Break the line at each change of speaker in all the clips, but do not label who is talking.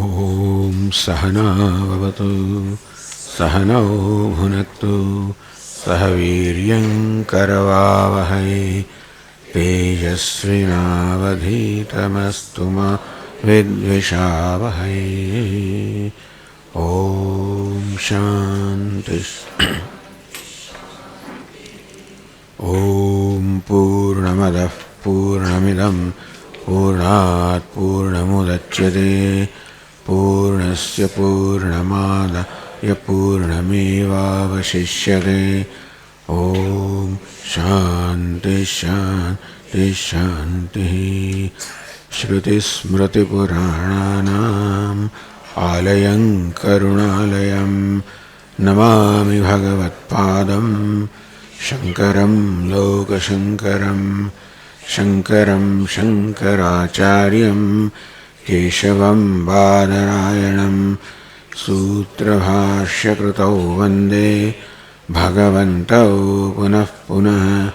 Om Sahana Vavatu Sahano Bhunaktu Sahaviryam Karavavahai Tejasvinavadhitamastu ma Vidvishavahai. Om Shanti. Om Purnamadah Purnamidam Purnat Purnamudachyate Purnasya Purnamadaya Purnamevavashishyate. Om Shanti Shanti Shanti. Shruti Smriti Purananam Alayam Karunalayam Namami Bhagavat Padam Shankaram Lokashankaram Shankaram Shankaracharyam Keshavam Badarayanam Sutrabhashya Kritau Vande Bhagavantau Punah Punah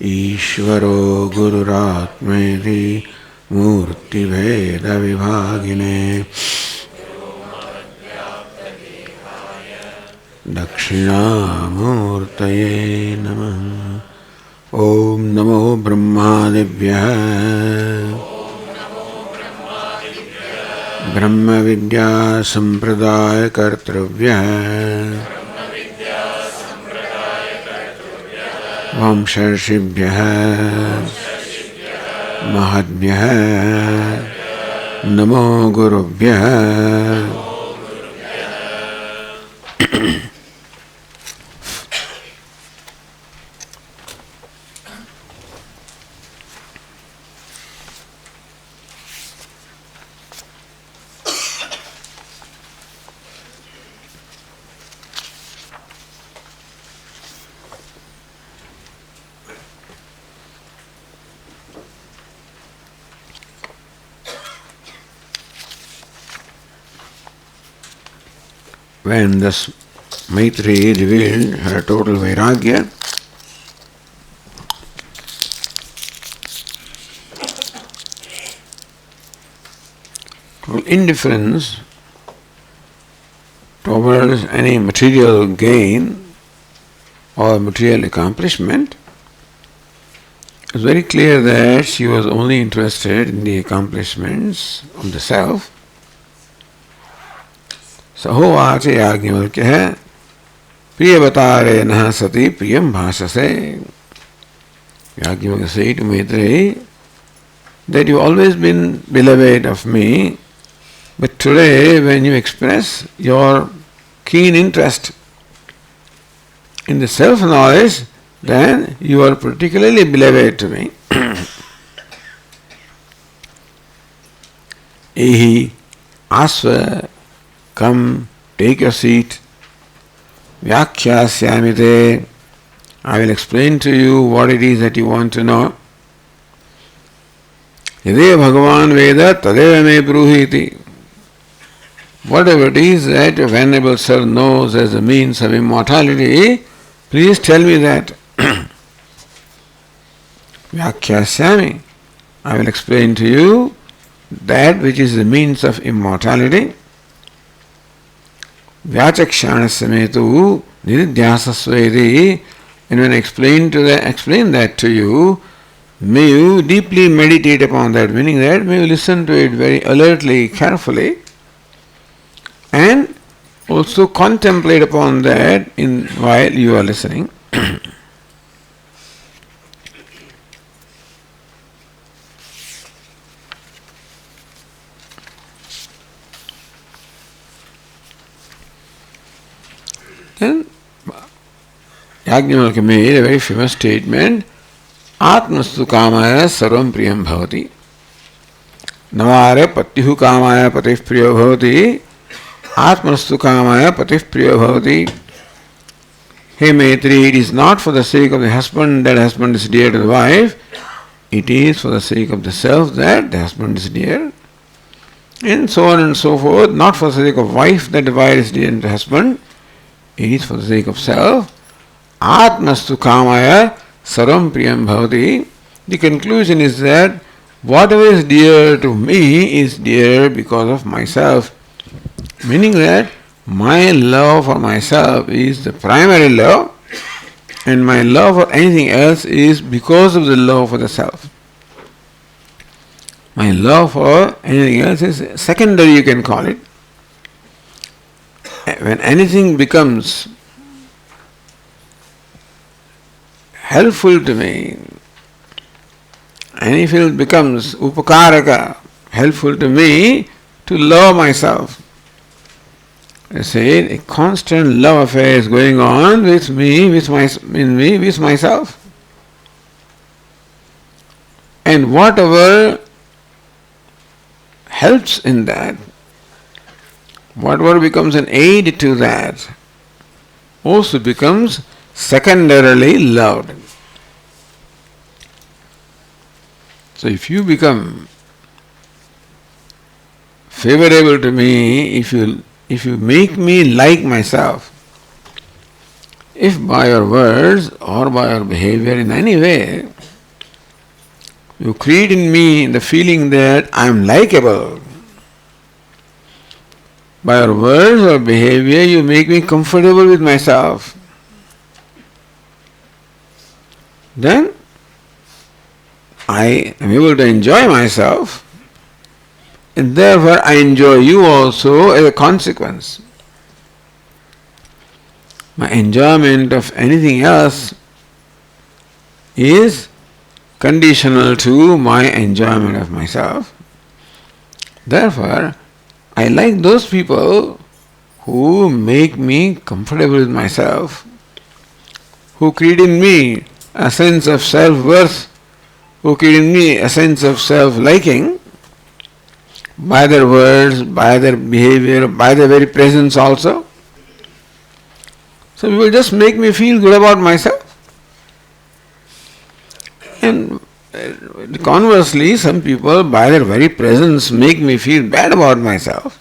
Ishvaro Gururatmeti Murti Veda Vibhagine Dakshinamurtaye Namah. Om Namo Brahmadevya Brahma Vidya Sampradaya Kartravya Vamsharshibhya Mahadbhya Namo Gurubhya. When thus Maitreyi revealed her total vairagya, total indifference towards any material gain or material accomplishment, it was very clear that she was only interested in the accomplishments of the self. Sahovacha Yajnavalkya Priyavatare Naha Sati Priyam Bhashase. Yajnavalkya said to Maitreyi that you have always been beloved of me, but today when you express your keen interest in the self-knowledge, then you are particularly beloved to me. Ehi Asva, come, take your seat. Vyakhyāsyāmite, I will explain to you what it is that you want to know. Yade Bhagavan Veda tadeva me bruhiti. Whatever it is that your Venerable Sir knows as a means of immortality, please tell me that. Vyakhyāsyāmi, I will explain to you that which is the means of immortality. Vyachakshanasyametu nididhyasasvedi, and when I explain that to you, may you deeply meditate upon that, meaning that may you listen to it very alertly, carefully, and also contemplate upon that while you are listening. Then Yajnavalkya made a very famous statement, Atmastu kamaya sarvam priyam bhavati. Navare patihu kamaya patih priyo bhavati. Atmastu kamaya patih priyo bhavati. Hey Maitreyi, it is not for the sake of the husband that the husband is dear to the wife. It is for the sake of the self that the husband is dear. And so on and so forth. Not for the sake of wife that the wife is dear to the husband. It is for the sake of self. Atmastu kamaya sarvam priyam bhavati. The conclusion is that whatever is dear to me is dear because of myself. Meaning that my love for myself is the primary love, and my love for anything else is because of the love for the self. My love for anything else is secondary, you can call it. When anything becomes helpful to me, anything becomes upakaraka, helpful to me, to love myself. I say a constant love affair is going on with me, with myself. And whatever helps in that, whatever becomes an aid to that, also becomes secondarily loved. So if you become favorable to me, if you make me like myself, if by your words or by your behavior in any way, you create in me the feeling that I am likable, by your words or behavior you make me comfortable with myself, then I am able to enjoy myself, and therefore I enjoy you also as a consequence. My enjoyment of anything else is conditional to my enjoyment of myself. Therefore, I like those people who make me comfortable with myself, who create in me a sense of self-worth, who create in me a sense of self-liking, by their words, by their behavior, by their very presence also. So people just make me feel good about myself. And conversely, some people by their very presence make me feel bad about myself.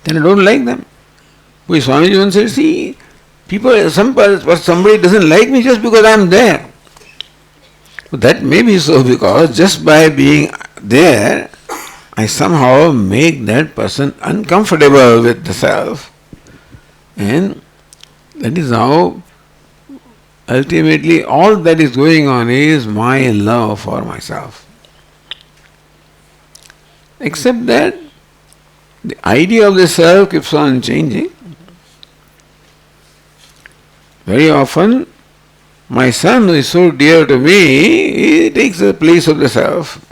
Then I don't like them. Swami once said, see, somebody doesn't like me just because I am there. But that may be so because just by being there, I somehow make that person uncomfortable with the self. And that is how ultimately all that is going on is my love for myself. Except that the idea of the self keeps on changing. Very often, my son who is so dear to me, he takes the place of the self.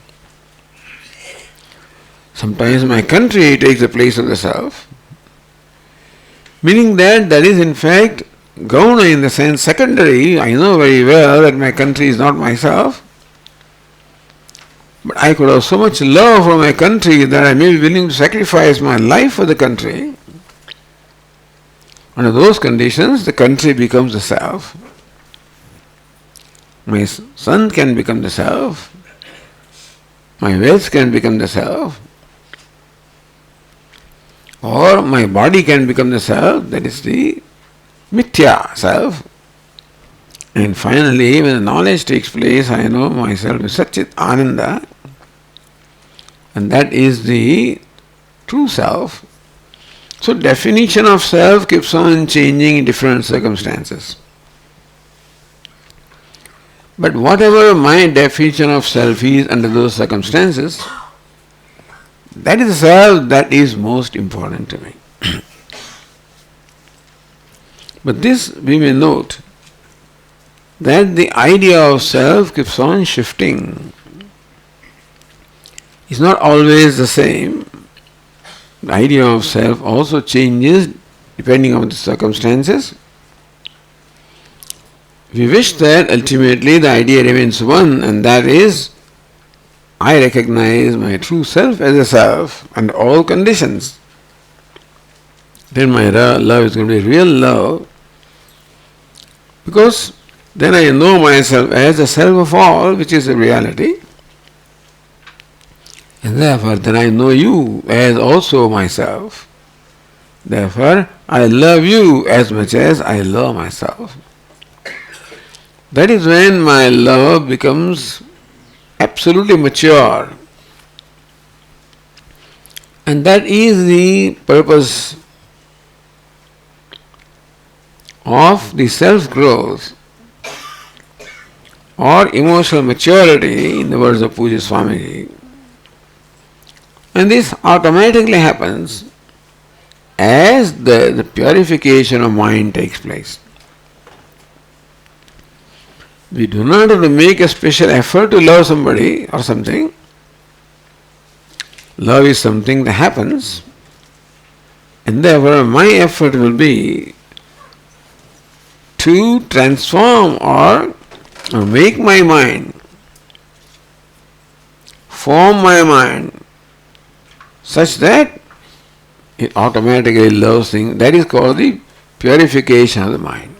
Sometimes my country takes the place of the self. Meaning that is in fact gauna in the sense secondary. I know very well that my country is not myself. But I could have so much love for my country that I may be willing to sacrifice my life for the country. Under those conditions, the country becomes the self. My son can become the self. My wealth can become the self. Or my body can become the self, that is the mithya self. And finally, when the knowledge takes place, I know myself is Satchit Ananda, and that is the true self. So definition of self keeps on changing in different circumstances. But whatever my definition of self is under those circumstances, that is the self that is most important to me. But this we may note that the idea of self keeps on shifting. It's not always the same. The idea of self also changes depending on the circumstances. We wish that ultimately the idea remains one, and that is, I recognize my true self as a self under all conditions. Then my love is going to be real love, because then I know myself as the self of all, which is a reality. And therefore, then I know you as also myself. Therefore, I love you as much as I love myself. That is when my love becomes absolutely mature. And that is the purpose of the self-growth or emotional maturity, in the words of Puja Swamiji. And this automatically happens as the purification of mind takes place. We do not have to make a special effort to love somebody or something. Love is something that happens, and therefore my effort will be to transform or make my mind, form my mind such that it automatically loves things. That is called the purification of the mind.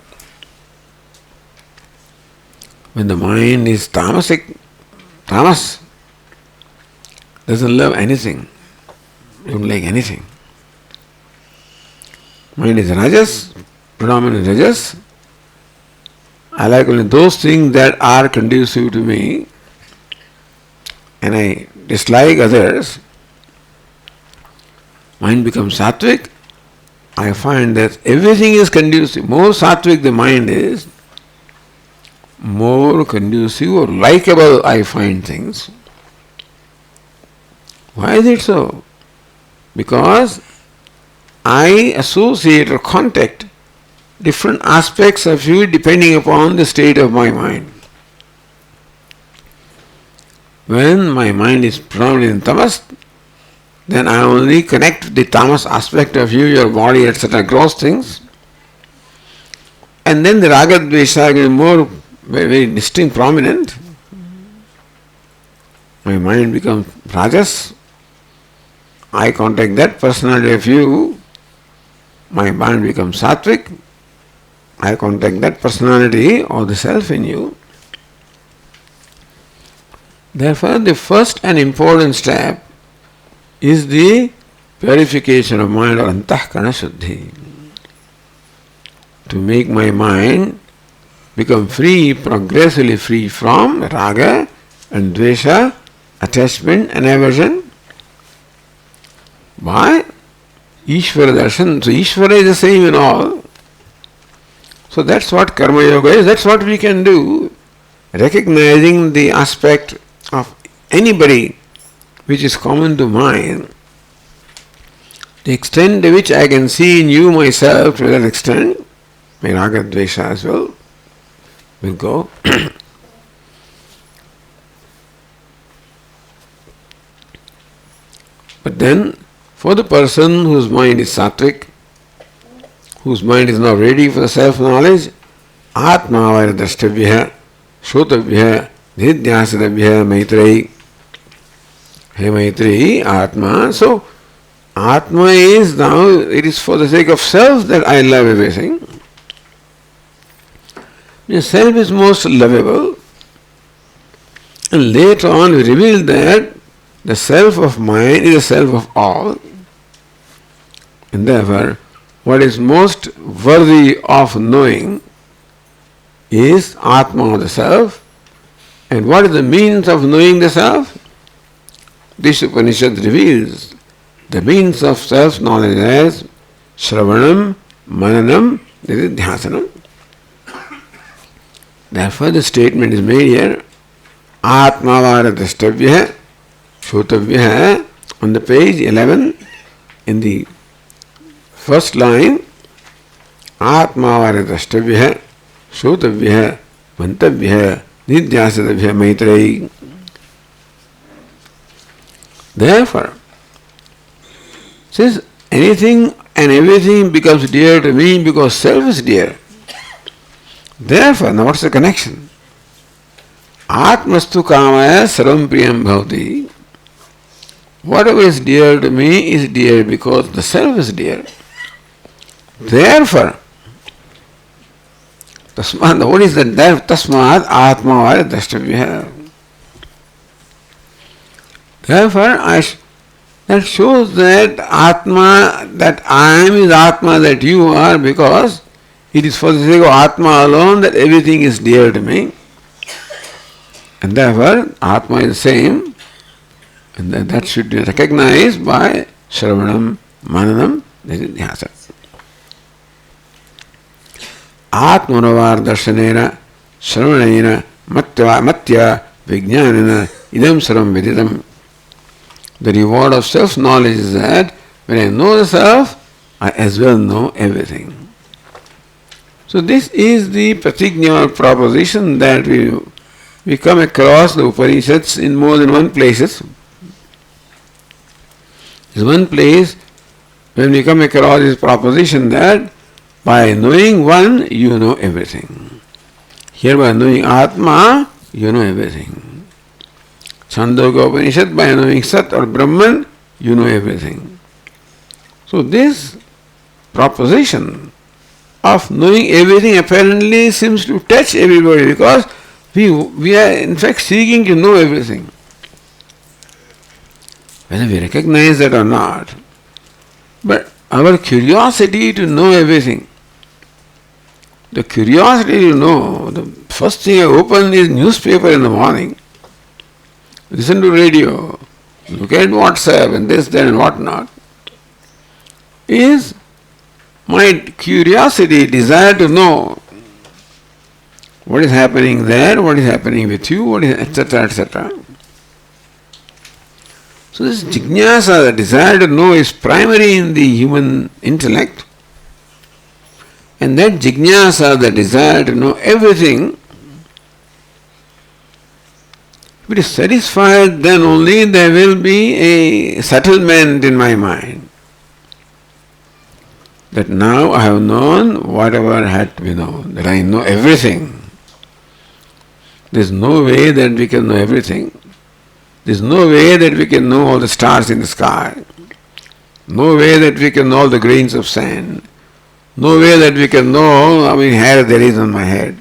When the mind is tamasic, tamas, doesn't love anything, don't like anything. Mind is rajas, predominant rajas. I like only those things that are conducive to me, and I dislike others. Mind becomes sattvic. I find that everything is conducive. More sattvic the mind is, more conducive or likable I find things. Why is it so? Because I associate or contact different aspects of you depending upon the state of my mind. When my mind is predominant in tamas, then I only connect the tamas aspect of you, your body, etc., gross things. And then the raga dvesha is more very distinct, prominent. My mind becomes rajas. I contact that personality of you. My mind becomes sattvic. I contact that personality or the self in you. Therefore, the first and important step is the purification of mind or antahkarana shuddhi. To make my mind become free, progressively free from raga and dvesha, attachment and aversion by Ishvara darshan. So Ishvara is the same in all. So that's what karma yoga is, that's what we can do, recognizing the aspect of anybody which is common to mind, the extent to which I can see in you myself, to that extent, my raga dvesha as well will go. But then, for the person whose mind is sattvic, whose mind is now ready for the self-knowledge, atmavara drashtavya, shrotavya, nidhyasatavya, Maitreyi. Hey Maitreyi, Atma. So, Atma is now, it is for the sake of self that I love everything. The self is most lovable. And later on we reveal that the self of mind is the self of all. And therefore, what is most worthy of knowing is Atma, the self. And what is the means of knowing the self? This Upanishad reveals the means of self-knowledge as Shravanam, Mananam, Nididhyasanam. Therefore, the statement is made here, Atmavara drashtavya, Shrotavya, on the page 11, in the first line, Atmavara drashtavya, Shrotavya, Mantavya, Nidhyasatavya, Maitreyi. Therefore, since anything and everything becomes dear to me because self is dear, therefore, now what's the connection? Atmastu kamaya sarvam priyam bhavati. Whatever is dear to me is dear because the self is dear. Therefore, tasmat, what is that? Tasmat atmavara drashtavya. Therefore, that shows that Atma, that I am is Atma, that you are, because it is for the sake of Atma alone that everything is dear to me. And therefore, Atma is the same, and that should be recognized by Shravanam, Mananam, Nidhyasa. Atmanovar darshanena, Shravanena, Matya, Vijnanena, Idam Saram Viditam. The reward of self-knowledge is that when I know the self, I as well know everything. So this is the pratigna or proposition that we come across the Upanishads in more than one places. There's one place when we come across this proposition that by knowing one, you know everything. Here by knowing Atma, you know everything. Chandogya Upanishad, by knowing Sat or Brahman, you know everything. So this proposition of knowing everything apparently seems to touch everybody because we are in fact seeking to know everything. Whether we recognize that or not. But our curiosity to know everything, the curiosity to know, the first thing I open is newspaper in the morning, listen to radio, look at WhatsApp and this, that and whatnot, is my curiosity, desire to know what is happening there, what is happening with you, what is etc. etc. So this jnana, the desire to know, is primary in the human intellect. And that jnana, the desire to know everything, if it is satisfied, then only there will be a settlement in my mind. That now I have known whatever had to be known, that I know everything. There is no way that we can know everything. There is no way that we can know all the stars in the sky. No way that we can know all the grains of sand. No way that we can know how many hair there is on my head.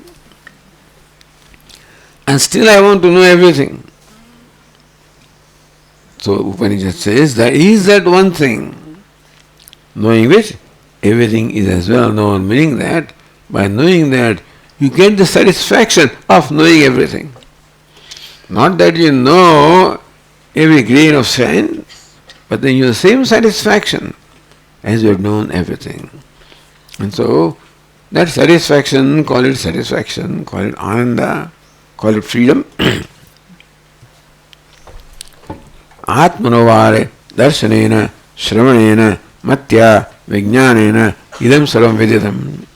And still I want to know everything. So Upanishad says there is that one thing, knowing which everything is as well known, meaning that by knowing that you get the satisfaction of knowing everything. Not that you know every grain of sand, but then you have the same satisfaction as you have known everything. And so that satisfaction, call it ananda, call it freedom. Atmanovare darshanena shravanena matya vijnanena idam sarvam viditam.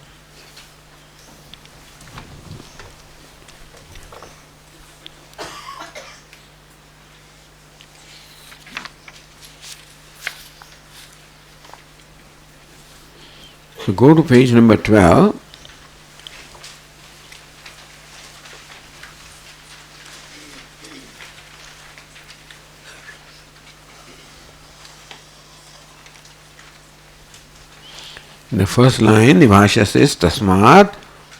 So go to page number 12. In the first line, the Bhashya says, Tasmat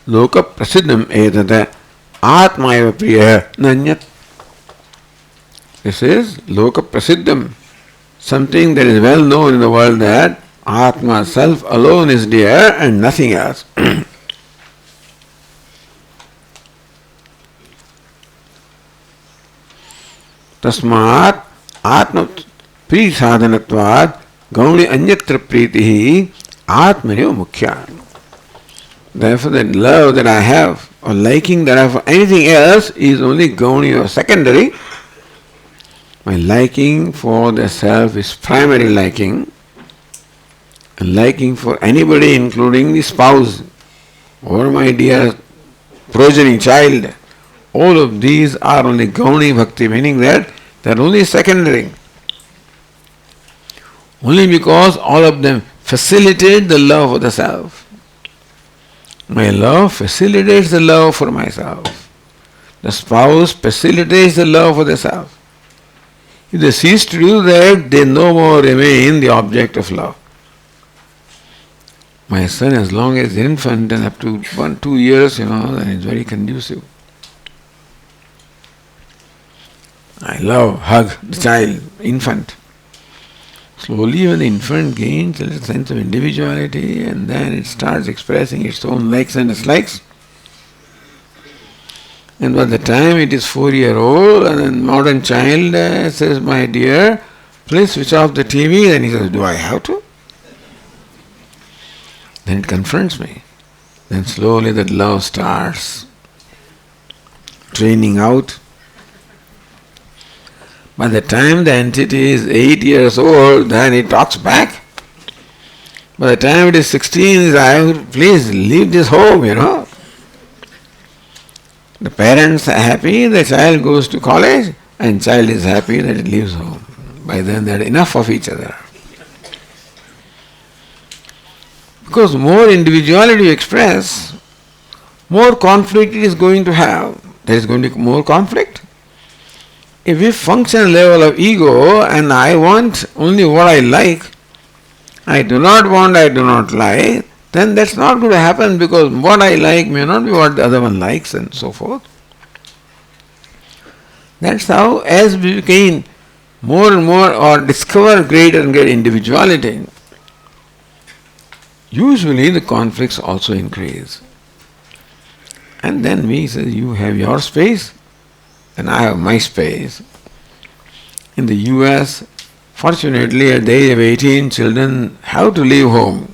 loka prasiddham etada atma eva priya nanyat. This is loka prasiddham, something that is well known in the world, that Atma, self alone, is dear and nothing else. Tasmat atma pri sadhanatvad gauni anyatra pritihi atmanyo mukhya. Therefore, that love that I have or liking that I have for anything else is only gauni or secondary. My liking for the self is primary liking. And liking for anybody, including the spouse or my dear progeny child, all of these are only gauni bhakti, meaning that they are only secondary. Only because all of them facilitate the love for the self. My love facilitates the love for myself. The spouse facilitates the love for the self. If they cease to do that, they no more remain the object of love. My son, as long as infant and up to 1-2 years, then it's very conducive. I love, hug the child, infant. Slowly when the infant gains a little sense of individuality and then it starts expressing its own likes and dislikes, And by the time it is 4-year-old, and then modern child says, my dear, please switch off the TV. Then he says, do I have to? Then it confronts me. Then slowly that love starts draining out. By the time the entity is 8 years old, then it talks back. By the time it is 16, it says, please leave this home, The parents are happy, the child goes to college, and child is happy that it leaves home. By then they are enough of each other. Because more individuality you express, more conflict it is going to have. There is going to be more conflict. If we function level of ego and I want only what I like, I do not want, I do not like, then that's not going to happen, because what I like may not be what the other one likes and so forth. That's how, as we gain more and more or discover greater and greater individuality, usually the conflicts also increase. And then we say, you have your space and I have my space. In the US, fortunately at the age of 18, children have to leave home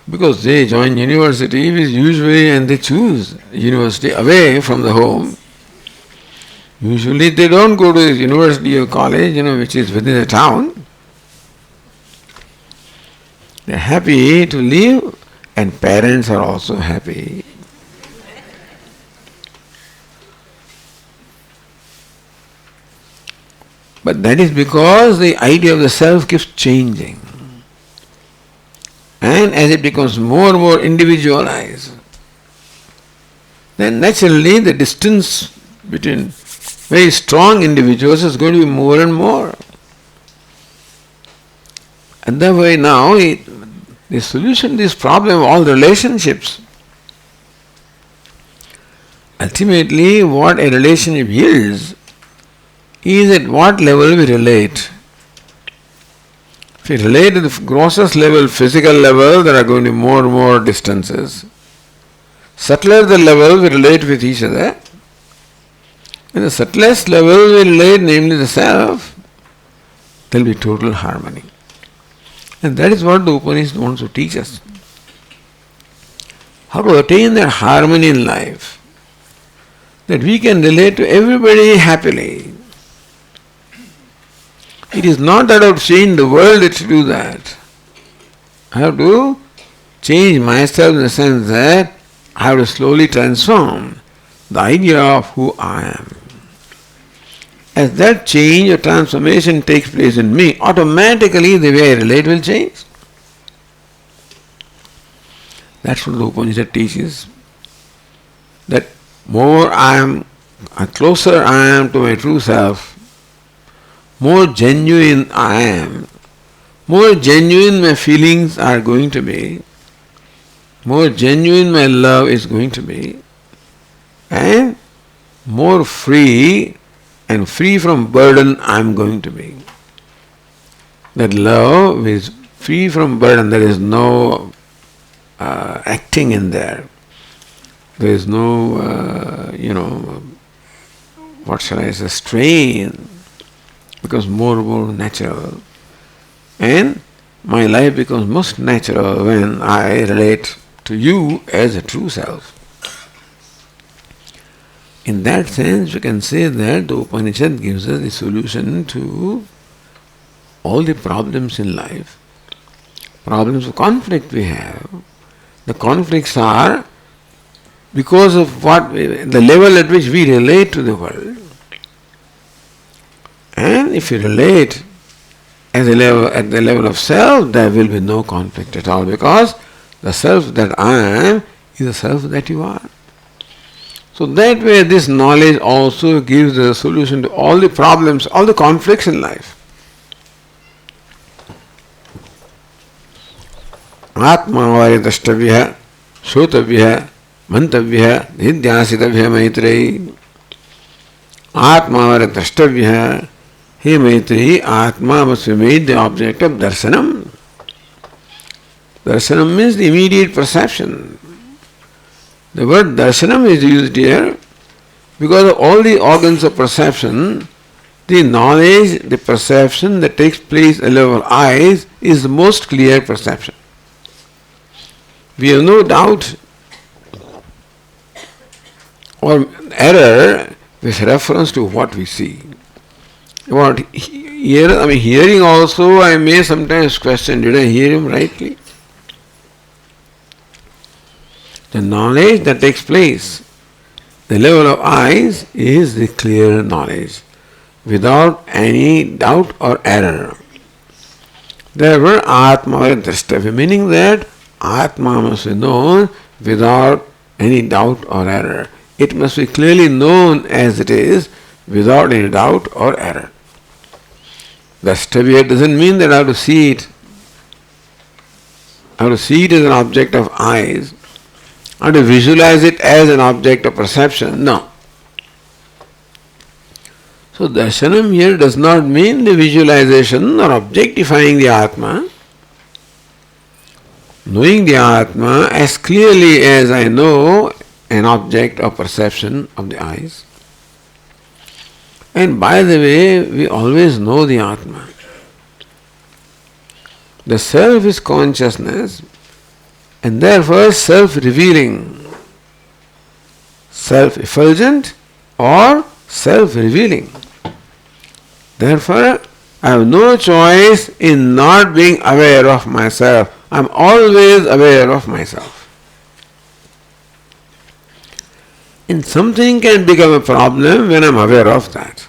because they join university usually, and they choose university away from the home. Usually they don't go to university or college, which is within the town. They are happy to leave, and parents are also happy. But that is because the idea of the self keeps changing. And as it becomes more and more individualized, then naturally the distance between very strong individuals is going to be more and more. And that way now, the solution to this problem of all relationships, ultimately what a relationship yields is at what level we relate. If we relate at the grossest level, physical level, there are going to be more and more distances. Subtler the level we relate with each other. In the subtlest level we relate, namely the self, there will be total harmony. And that is what the Upanishad wants to teach us. How to attain that harmony in life, that we can relate to everybody happily. It is not that I have to change the world to do that. I have to change myself in the sense that I have to slowly transform the idea of who I am. As that change or transformation takes place in me, automatically the way I relate will change. That's what the Upanishad teaches. That closer I am to my true self, more genuine I am, more genuine my feelings are going to be, more genuine my love is going to be, and more free and free from burden I am going to be. That love is free from burden, there is no acting in there. There is no, strain. Becomes more and more natural. And my life becomes most natural when I relate to you as a true self. In that sense, we can say that the Upanishad gives us the solution to all the problems in life. Problems of conflict we have. The conflicts are because of the level at which we relate to the world. And if you relate at the level of self, there will be no conflict at all, because the self that I am is the self that you are. So that way this knowledge also gives the solution to all the problems, all the conflicts in life. Atma varyatashtavya, shotavya, mantavya, nidhyasitavya Maitreyi. Atma varyatashtavya. Hey Maitreyi, Atma must be made the object of darshanam. Darshanam means the immediate perception. The word darshanam is used here Because of all the organs of perception, the knowledge, the perception that takes place at the level of eyes is the most clear perception. We have no doubt or error with reference to what we see. Hearing also, I may sometimes question, did I hear him rightly? The knowledge that takes place, the level of eyes, is the clear knowledge, without any doubt or error. Therefore, Atma Drashtavi, meaning that Atma must be known without any doubt or error. It must be clearly known as it is, without any doubt or error. Drashtavi doesn't mean that I have to see it. I have to see it as an object of eyes. I have to visualize it as an object of perception. No. So darshanam here does not mean the visualization or objectifying the Atma. Knowing the Atma as clearly as I know an object of perception of the eyes. And by the way, we always know the Atma. The self is consciousness and therefore self-revealing, self-effulgent or self-revealing. Therefore, I have no choice in not being aware of myself. I am always aware of myself. And something can become a problem when I am aware of that.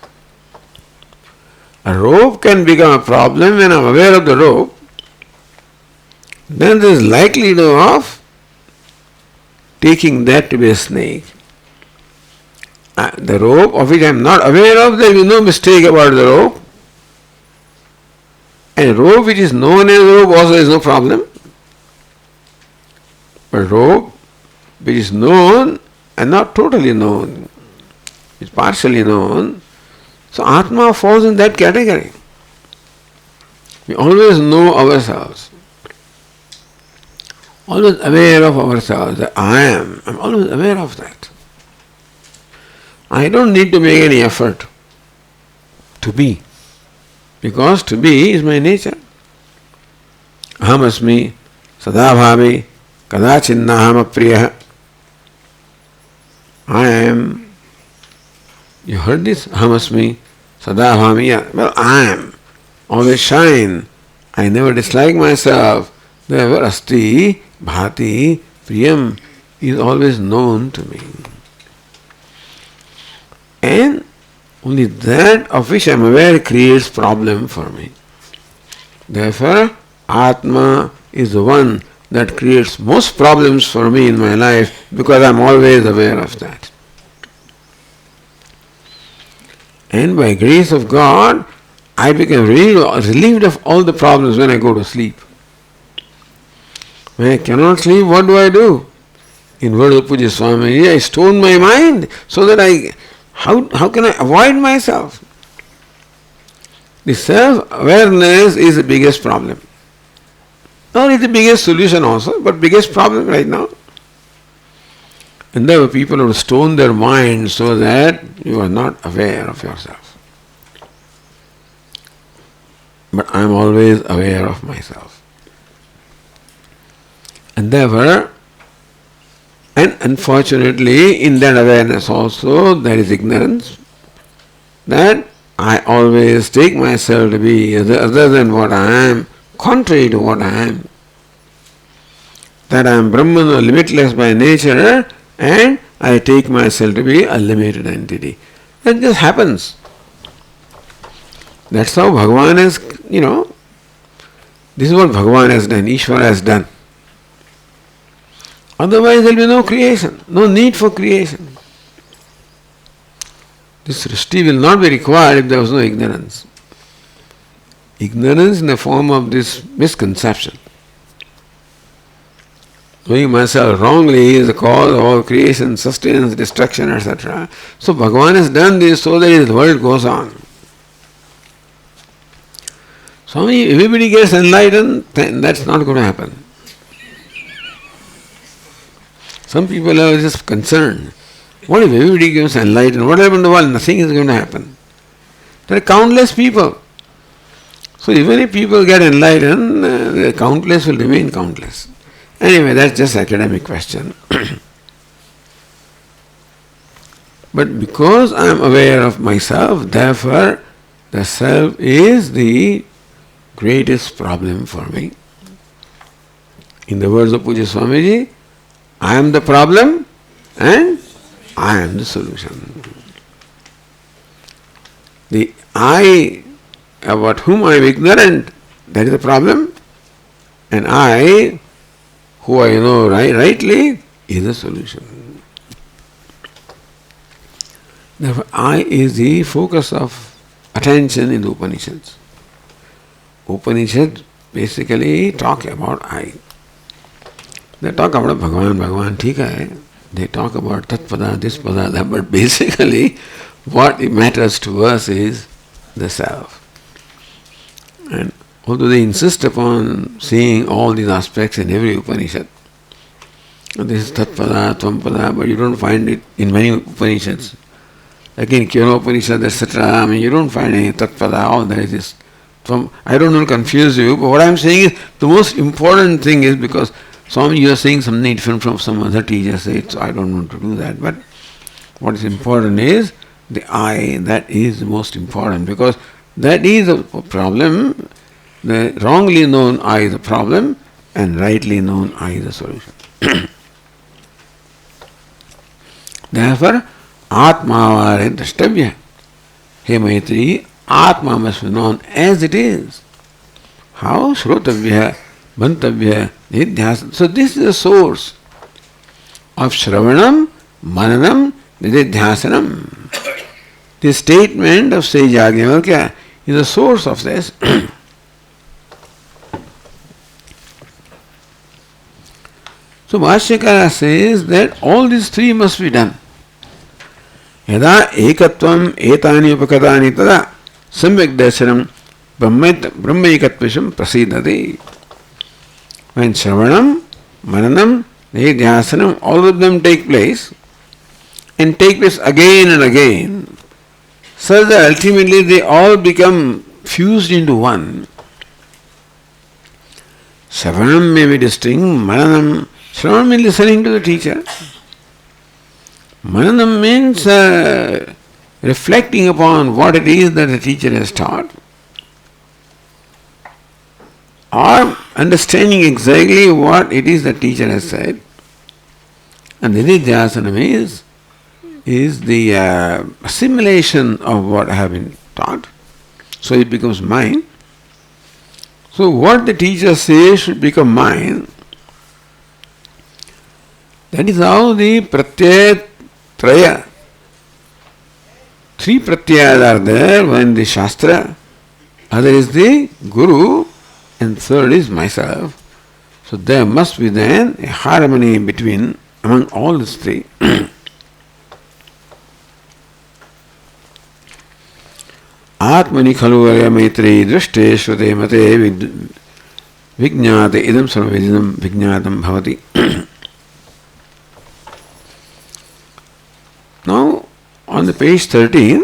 A rope can become a problem when I am aware of the rope. Then there is likelihood of taking that to be a snake. The rope of which I am not aware of, there will be no mistake about the rope. And a rope which is known as a rope also is no problem. But a rope which is known and not totally known, is partially known. So Atma falls in that category. We always know ourselves. Always aware of ourselves, that I'm always aware of that. I don't need to make any effort to be, because to be is my nature. Aham asmi sadabhavi kadachinnaham apriyah. I am. You heard this? Aham asmi sadabhavi. Well, I am. Always shine. I never dislike myself. Therefore, asti bhati priyam is always known to me. And only that of which I am aware creates problem for me. Therefore, Atma is the one that creates most problems for me in my life because I am always aware of that. And by grace of God, I become relieved of all the problems when I go to sleep. When I cannot sleep, what do? In words of Puja Swami, I stone my mind so that how can I avoid myself? The self-awareness is the biggest problem. Not only the biggest solution also, but biggest problem right now. And there were people who stone their mind so that you are not aware of yourself. But I am always aware of myself. And therefore, and unfortunately, in that awareness also, there is ignorance, that I always take myself to be other than what I am, contrary to what I am. That I am Brahmana, limitless by nature, and I take myself to be a limited entity. That just happens. That's how Bhagavan has, this is what Bhagavan has done, Ishvara has done. Otherwise there will be no creation, no need for creation. This srishti will not be required if there was no ignorance. Ignorance in the form of this misconception. Knowing myself wrongly is the cause of all creation, sustenance, destruction, etc. So Bhagavan has done this so that the world goes on. Swami, everybody gets enlightened, then that's not going to happen. Some people are just concerned. What if everybody becomes enlightened? What happened to the world? Nothing is going to happen. There are countless people. So even if people get enlightened, the countless will remain countless. Anyway, that's just academic question. But because I am aware of myself, therefore the self is the greatest problem for me. In the words of Puja Swamiji, I am the problem and I am the solution. The I about whom I am ignorant, that is the problem, and I, who I know rightly, is the solution. Therefore, I is the focus of attention in the Upanishads. Upanishads basically talk about I. They talk about Bhagavan, ठीक है. They talk about Tatpada, this pada, that, but basically what matters to us is the self. And although they insist upon seeing all these aspects in every Upanishad, this is Tatpada, Tvampada, but you don't find it in many Upanishads. Like in Kyono Upanishad, etc., you don't find any Tatpada, all there is this Tvam. I don't want to confuse you, but what I'm saying is the most important thing is, because Swami, you are saying something different from some other teachers say it, so I don't want to do that. But what is important is the I, that is the most important, because that is the problem. The wrongly known I is the problem, and rightly known I is the solution. Therefore, Atmavare Drashtavya. Hey Maitreyi, Atma must be known as it is. How? Shrotavya, Mantavya, Nidhyasana. So this is the source of Shravanam, Mananam, Nidhyasana. The statement of Sage Yajnavalkya is the source of this. So Bhashyakara says that all these three must be done. Yada ekatvam etani upakadani tada samyak darshanam brahmaikatvisam prasidati. When Shravanam, Mananam, Nidhyasanam, all of them take place, and take place again and again, so that ultimately they all become fused into one. Shravanam may be distinct, Mananam, Shravanam means listening to the teacher. Mananam means reflecting upon what it is that the teacher has taught, or understanding exactly what it is the teacher has said. And the Nidhyasana is the assimilation of what I have been taught. So it becomes mine. So what the teacher says should become mine. That is how the Pratyaya Traya. Three Pratyayas are there. One is the Shastra, other is the Guru, and third is myself. So there must be then a harmony between among all these three. Atmani khalu arya Maitreyi drashte shrute mate vijñāte idam sarvavidam vijñātam bhavati. Now, on the page 13,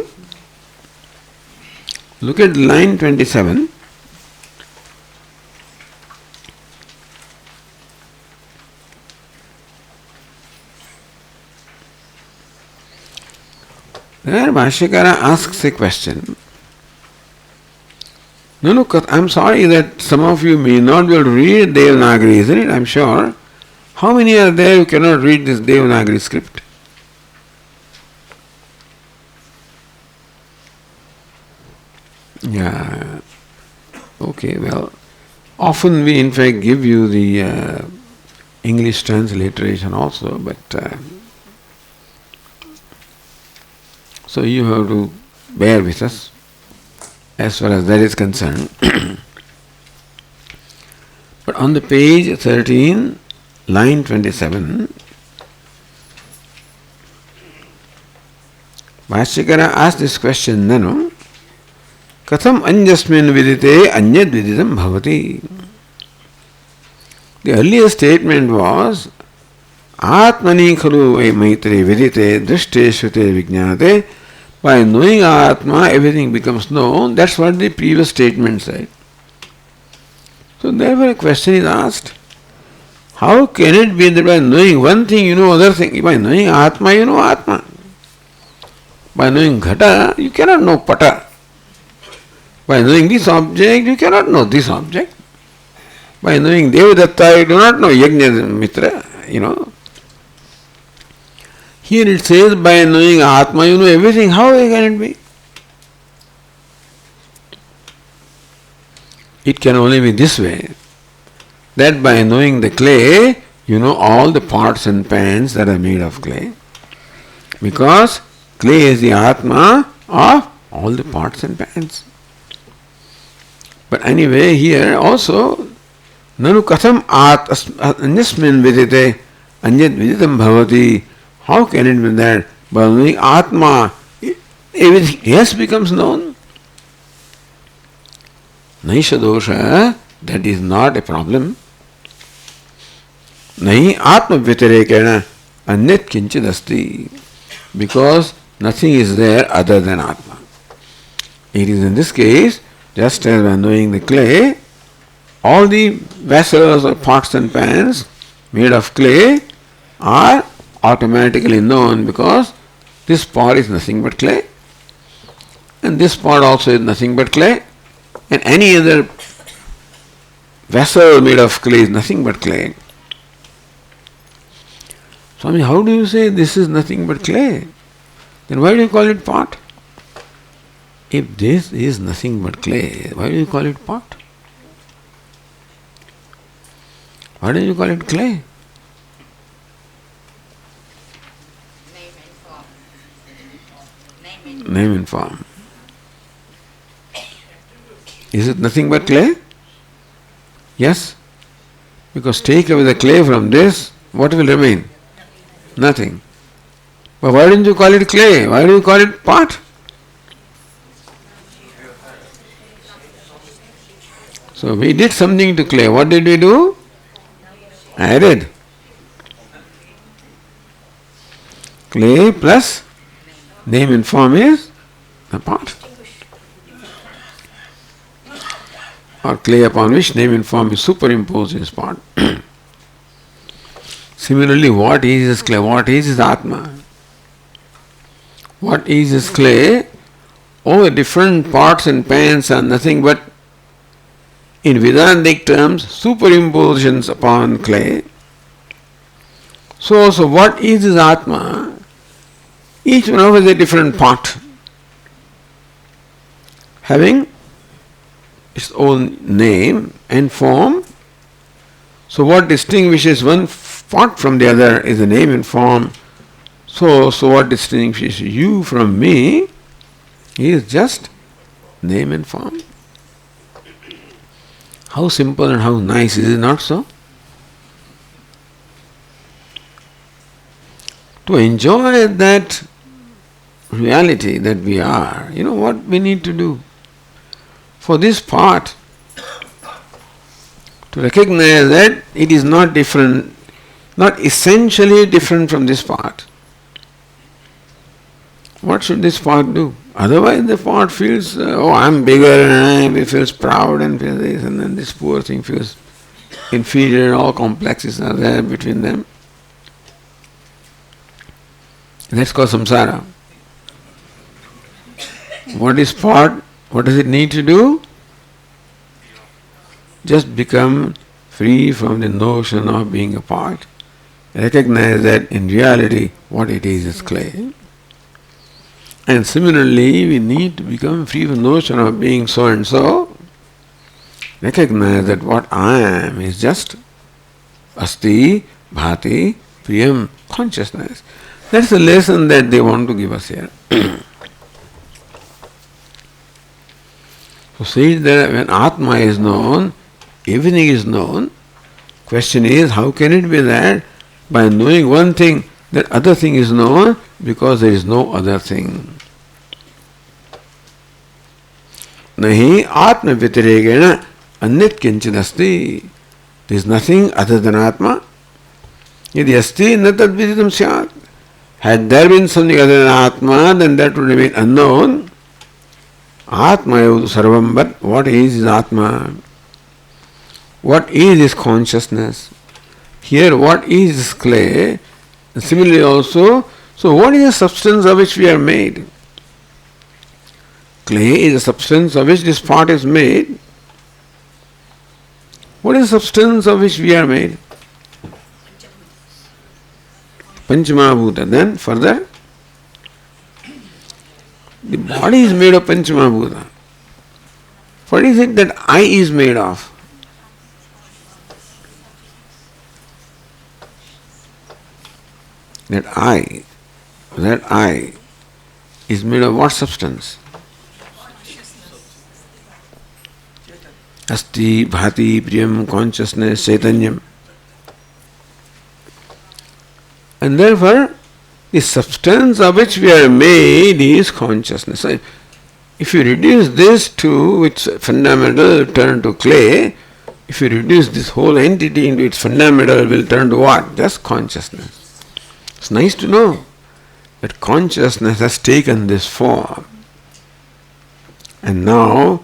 look at line 27. There Bhashyakara asks a question. No, I'm sorry that some of you may not be able to read Devanagari, isn't it? I'm sure. How many are there who cannot read this Devanagari script? Yeah. Okay, well, often we in fact give you the English transliteration also, but so you have to bear with us as far as that is concerned. But on the page 13, line 27, Bhashyakara asked this question, Nanu, Katham anjasmin vidite anyad viditam bhavati. The earlier statement was, Atmani khalu vai Maitreyi Vidite Drishte Shrute Vijnate. By knowing Atma, everything becomes known. That's what the previous statement said. So therefore a question is asked. How can it be that by knowing one thing you know other thing? By knowing Atma you know Atma. By knowing Ghata you cannot know Pata. By knowing this object you cannot know this object. By knowing Devadatta you do not know Yajna Mitra, Here it says by knowing Atma you know everything. How can it be? It can only be this way. That by knowing the clay, you know all the pots and pans that are made of clay. Because clay is the Atma of all the pots and pans. But anyway, here also, Nanu katham anyasmin vidite anyat viditam bhavati. How can it be that by knowing Atma, everything else becomes known? Naisha dosha, that is not a problem. Nahi Atma vyatirekena anyat kinchid asti. Because nothing is there other than Atma. It is in this case, just as by knowing the clay, all the vessels or pots and pans made of clay are automatically known because this pot is nothing but clay, and this pot also is nothing but clay, and any other vessel made of clay is nothing but clay. Swami, how do you say this is nothing but clay? Then why do you call it pot? If this is nothing but clay, why do you call it pot? Why do you call it clay? Name and form. Is it nothing but clay? Yes. Because take away the clay from this, what will remain? Nothing. But why didn't you call it clay? Why do you call it pot? So we did something to clay. What did we do? Added. Clay plus name and form is the pot. Or clay upon which name and form is superimposed is pot. Similarly, what is this clay? What is this Atma? What is this clay? All the different pots and pans are nothing but, in Vedantic terms, superimpositions upon clay. So what is this Atma? Each one of us is a different pot, having its own name and form. So what distinguishes one pot from the other is the name and form. So what distinguishes you from me is just name and form. How simple and how nice, is it not so? To enjoy that reality that we are, what we need to do? For this part, to recognize that it is not different, not essentially different from this part. What should this part do? Otherwise the part feels, I'm bigger and it feels proud and feels this, and then this poor thing feels inferior and all complexes are there between them. That's called samsara. What is part? What does it need to do? Just become free from the notion of being a part. Recognize that in reality what it is clay. And similarly, we need to become free from the notion of being so and so. Recognize that what I am is just asti, bhati, priyam, consciousness. That's the lesson that they want to give us here. So see that when Atma is known, everything is known. Question is, how can it be that by knowing one thing, that other thing is known? Because there is no other thing. Nahi Atma vyatirekena anyat kinchid asti. There is nothing other than Atma. Yadi asti na tad viditam syat. Had there been something other than Atma, then that would remain unknown. Atma ev sarvam, but what is Atma? What is his consciousness? Here, what is this clay? And similarly also, so what is the substance of which we are made? Clay is a substance of which this pot is made. What is the substance of which we are made? Panchamahabhuta. Then further, the body is made of Panchamahabhuta. What is it that I is made of? That I is made of what substance? Asti, bhati, priyam, consciousness, chaitanyam. And therefore, the substance of which we are made is consciousness. So if you reduce this to its fundamental, turn to clay. If you reduce this whole entity into its fundamental, it will turn to what? Just consciousness. It's nice to know that consciousness has taken this form. And now,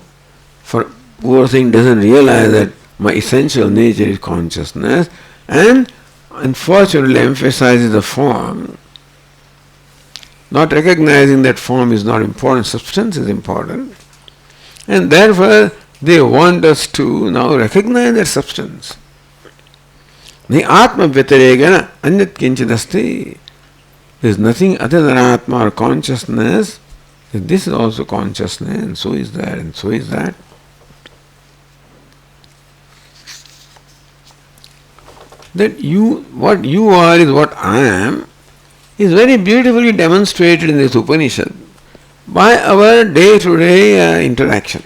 for poor thing doesn't realize that my essential nature is consciousness, and unfortunately emphasizes the form, not recognizing that form is not important, substance is important. And therefore, they want us to now recognize that substance. The Atma Vyatiregana Anyat Kinchidasti. There is nothing other than Atma or consciousness. This is also consciousness, and so is that, and so is that. That what you are is what I am, is very beautifully demonstrated in this Upanishad by our day-to-day interaction.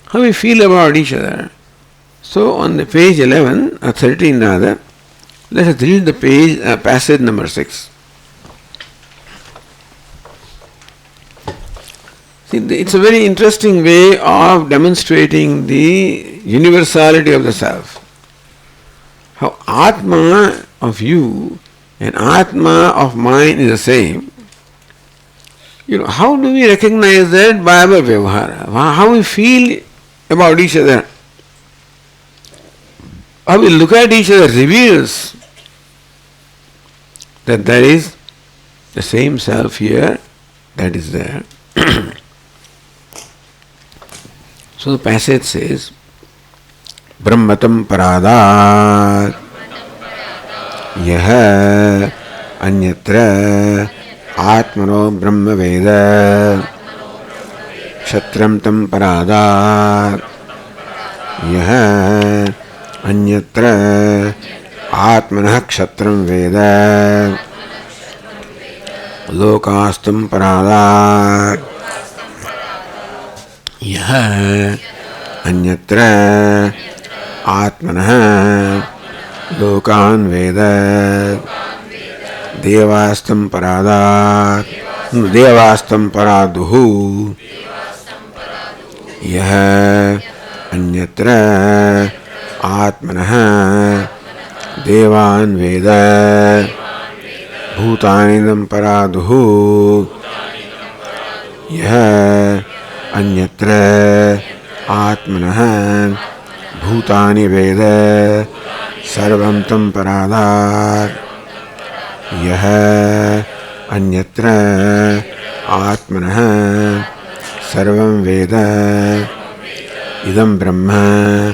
How we feel about each other. So on the page 11, 13 rather, let us read the passage number 6. See, it's a very interesting way of demonstrating the universality of the self. How Atma of you and Atma of mine is the same. How do we recognize that? By our vyavahara. How we feel about each other. How we look at each other reveals that there is the same self here that is there. So the passage says, Brahmatam paradat yaha anyatra atmano brahma veda kshatram tam paradat yaha anyatra atmanah kshatram veda lokastam paradat yaha anyatra atmanah lokan veda devastam paradat devastam paraduhu yaha anyatra atmanah devan veda bhutanidam paraduhu yaha anyatra atmanah bhutani veda sarvam tam paradat yaha anyatra atmanah sarvam veda idam brahma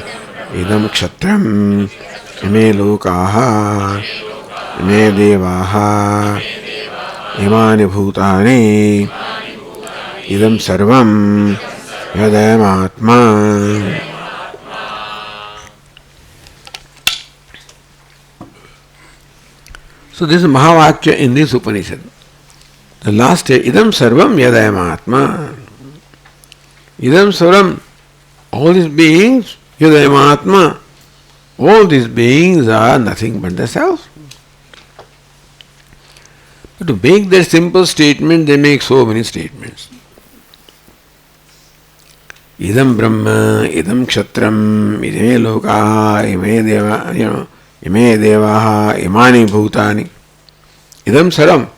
idam kshatram ime lokaha ime devaha imani bhutani idam sarvam yadayam atma. So this is Mahavakya in this Upanishad. The last stage, idam sarvam yadayam atma. Idam sarvam, all these beings, yadayam atma. All these beings are nothing but the self. But to make that simple statement, they make so many statements. Idam Brahma, idam Kshatram, idame Loka, ime Deva, ime devaha, imani bhutani, idam saram.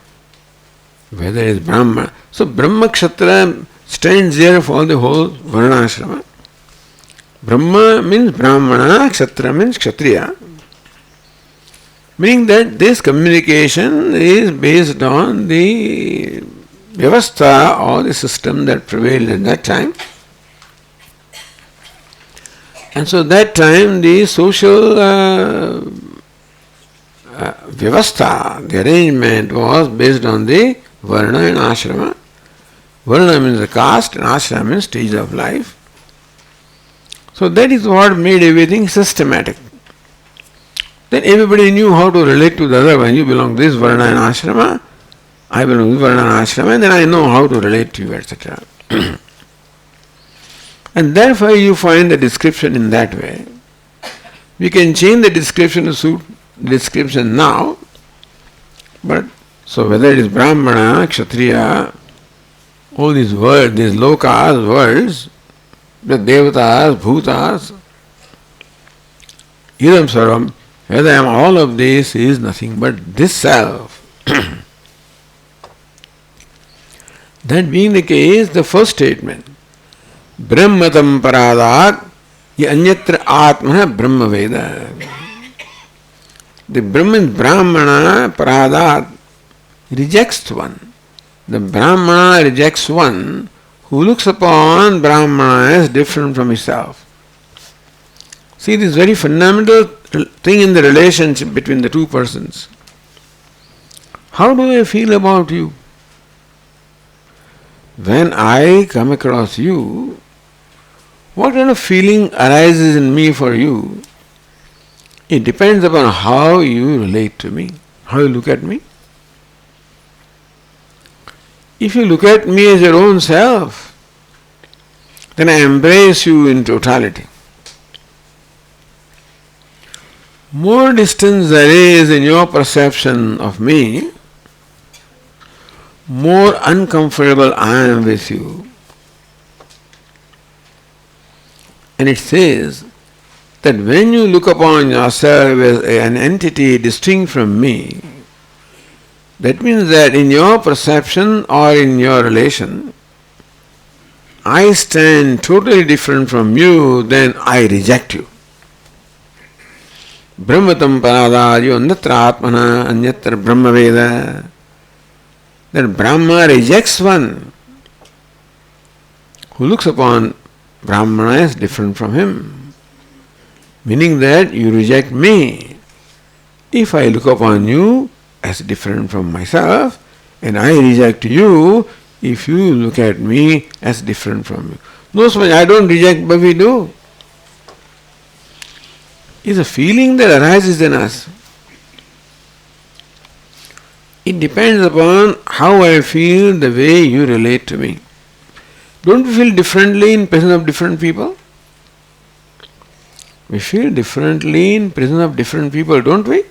Whether it is Brahma. So Brahma Kshatriya stands there for the whole Varnashrama. Brahma means Brahmana, Kshatriya means Kshatriya. Meaning that this communication is based on the Vyavastha or the system that prevailed at that time. And so that time the social Vyavastha, the arrangement was based on the Varna and Ashrama. Varna means the caste and Ashrama means stage of life. So that is what made everything systematic. Then everybody knew how to relate to the other one. You belong to this Varna and Ashrama, I belong to this Varna and Ashrama, and then I know how to relate to you, etc. And therefore you find the description in that way. We can change the description to suit the description now, but so whether it is Brahmana, Kshatriya, all these words, these lokas, words, the devatas, bhutas, idam sarvam, whether I am all of this is nothing but this self. That being the case, the first statement, Brahmatam paradat, anyatra atmana brahma veda. The Brahman, Brahmana, paradat, rejects one. The Brahmana rejects one who looks upon Brahmana as different from himself. See, this very fundamental thing in the relationship between the two persons. How do I feel about you? When I come across you, what kind of feeling arises in me for you? It depends upon how you relate to me, how you look at me. If you look at me as your own self, then I embrace you in totality. More distance there is in your perception of me, more uncomfortable I am with you. And it says that when you look upon yourself as an entity distinct from me, that means that in your perception or in your relation, I stand totally different from you, then I reject you. Brahmatam paradāyo natra atmana anyatra brahma veda. That Brahma rejects one who looks upon Brahmana as different from him. Meaning that you reject me if I look upon you as different from myself, and I reject you if you look at me as different from you. No, Swami, I don't reject, but we do. It's a feeling that arises in us. It depends upon how I feel, the way you relate to me. Don't we feel differently in presence of different people? We feel differently in presence of different people, don't we?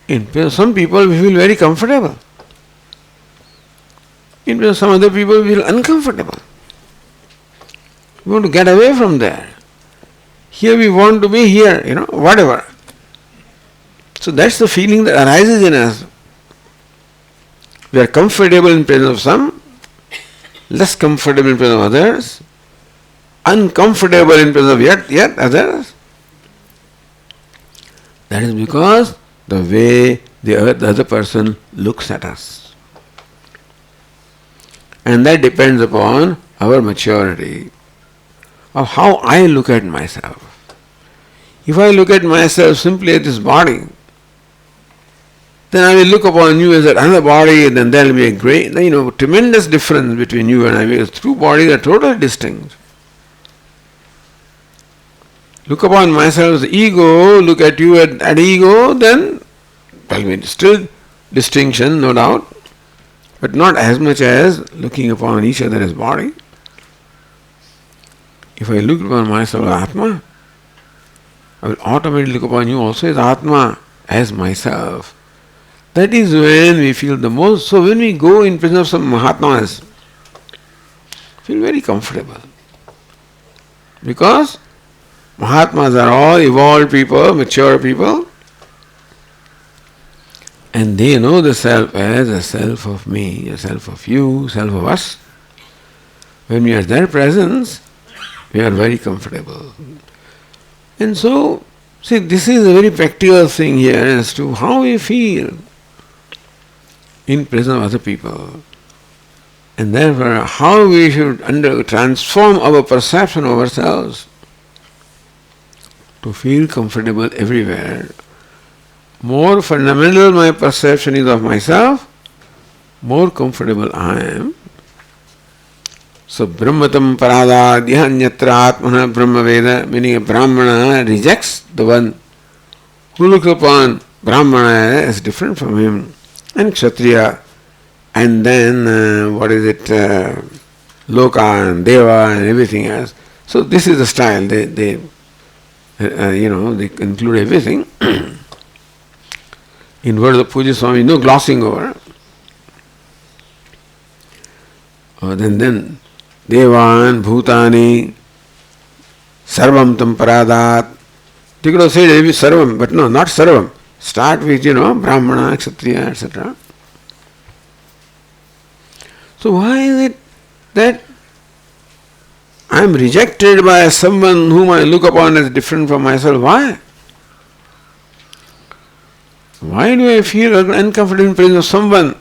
In some people we feel very comfortable. In some other people we feel uncomfortable. We want to get away from there. Here we want to be here, whatever. So that's the feeling that arises in us. We are comfortable in presence of some, less comfortable in presence of others, uncomfortable in presence of yet others. That is because the way the other person looks at us. And that depends upon our maturity, of how I look at myself. If I look at myself simply as this body, then I will look upon you as another body, and then there will be a great, tremendous difference between you and I, because two bodies are totally distinct. Look upon myself as ego, look at you at ego, then there will be still distinction, no doubt, but not as much as looking upon each other as body. If I look upon myself as Atma, I will automatically look upon you also as Atma, as myself. That is when we feel the most. So when we go in presence of some Mahatmas, feel very comfortable. Because Mahatmas are all evolved people, mature people, and they know the self as a self of me, a self of you, self of us. When we are in their presence, we are very comfortable. And so, see, this is a very practical thing here as to how we feel in presence of other people. And therefore, how we should transform our perception of ourselves to feel comfortable everywhere. More fundamental my perception is of myself, more comfortable I am. So, Brahmatam paradadhya anyatra atmana brahmaveda, meaning a Brahmana rejects the one who looks upon Brahmana as different from him, and Kshatriya, and then Loka and Deva and everything else. So this is the style. They include everything. In words of Puja Swami, no glossing over. Then Devan, Bhutani, Sarvam Tam Paradat. They could have said Sarvam, but no, not Sarvam. Start with, Brahmana, Kshatriya, etc. So why is it that I am rejected by someone whom I look upon as different from myself? Why? Why do I feel uncomfortable in presence of someone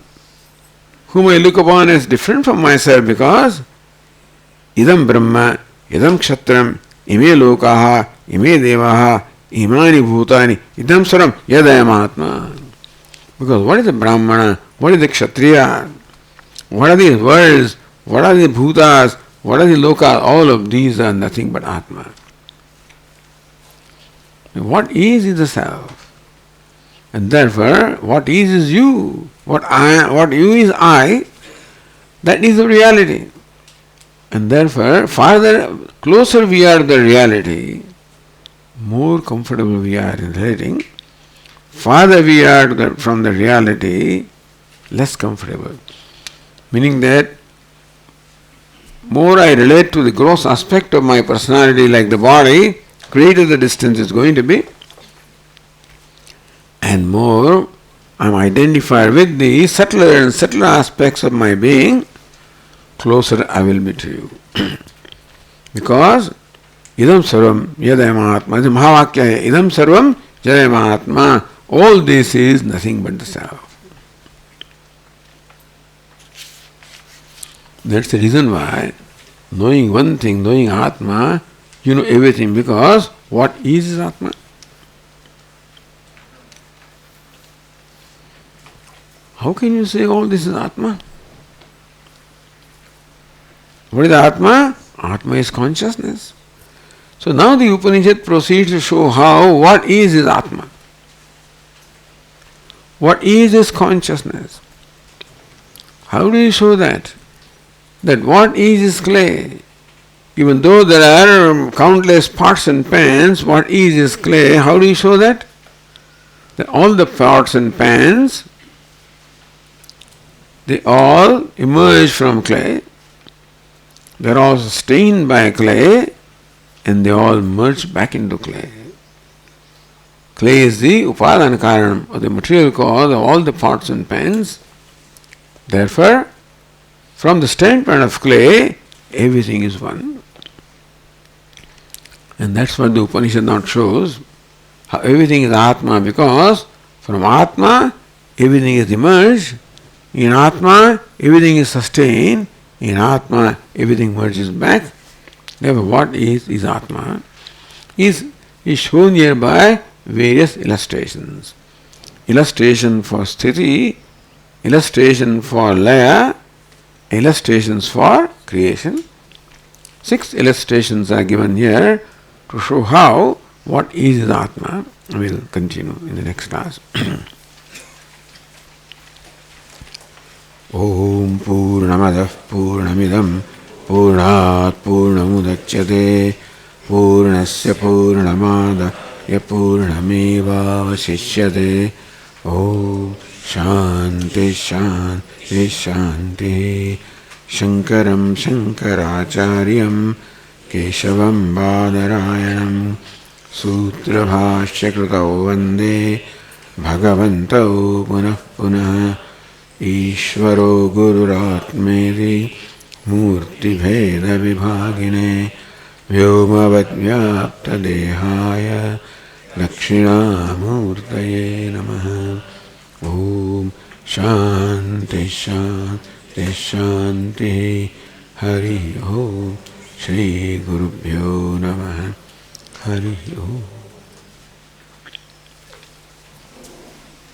whom I look upon as different from myself? Because idam brahma, idam kshatram, ime lokaha, ime devaha, imani bhutani, idam saram, yadayam atma. Because what is the Brahmana? What is the Kshatriya? What are these worlds? What are the bhutas? What are the lokas? All of these are nothing but Atma. What is the self? And therefore, what is you. What you is I. That is the reality. And therefore, closer we are to the reality, more comfortable we are in relating. Farther we are from the reality, less comfortable. Meaning that more I relate to the gross aspect of my personality, like the body, greater the distance is going to be, and more I am identified with the subtler and subtler aspects of my being, closer I will be to you. Because idam sarvam yadayam atma, the Mahavakya, idam sarvam yadayam atma, all this is nothing but the self. That's the reason why, knowing one thing, knowing Atma, you know everything, because what is Atma? How can you say all this is Atma? What is Atma? Atma is consciousness. So now the Upanishad proceeds to show what is Atma. What is consciousness? How do you show that? That what is clay? Even though there are countless pots and pans, what is clay? How do you show that? That all the pots and pans, they all emerge from clay, they are all stained by clay, and they all merge back into clay. Clay is the upadana karanam, or the material cause of all the pots and pans. Therefore, from the standpoint of clay, everything is one. And that's what the Upanishad now shows, how everything is Atma, because from Atma, everything is emerged. In Atma, everything is sustained. In Atma, everything merges back. Therefore, what is Atma? Is shown here by various illustrations. Illustration for Sthiti, illustration for Laya, illustrations for creation. 6 illustrations are given here to show what is Atma. We will continue in the next class. Om Purnamadah Purnamidam Purnat Purnamudachyate Purnasya Purnamadaya Purnameva Vasishyate. Om Shanti Shanti Shanti. Shankaram Shankaracharyam केशवं बादरायणं सूत्रभाष्यकृतौ वन्दे भगवन्तौ पुनः पुनः ईश्वरो गुरुरात्मेति मूर्तिभेदविभागिने व्योमवद्व्याप्तदेहाय दक्षिणामूर्तये नमः। ॐ शान्ति शान्ति शान्तिः। हरि ओम। श्री गुरुभ्यो नमः। हरि ओम।